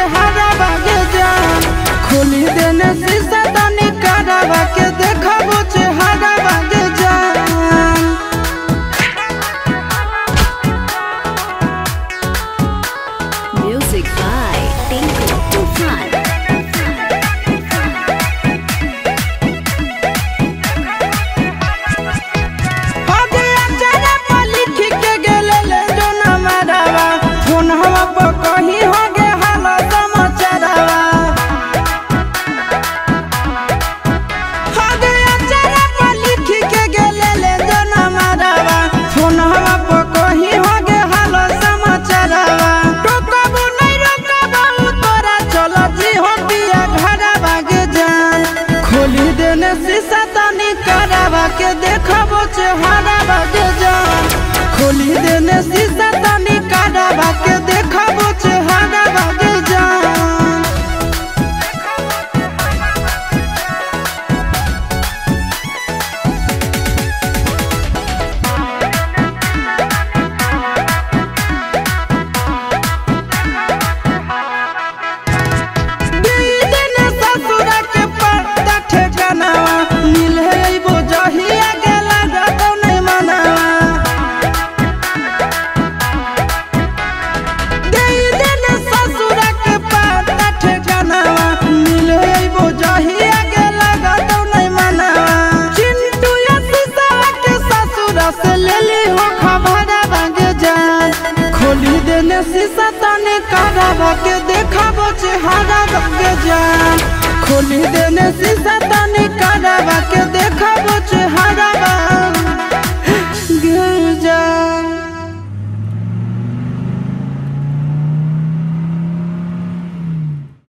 चेहरा बागे जान खोली देने शीशा तनी करावा के देखबो चेहरा बागे जान। Music by Tinku Tufan। शीशा तनी करावा के देखबो चेहरा बागे जान खोली देने शीशा तनी करावा के देखबो चेहरा बागे जान। खोली देने शीशा तनी करावा के देखबो चेहरा बागे जान खोली देने शीशा तनी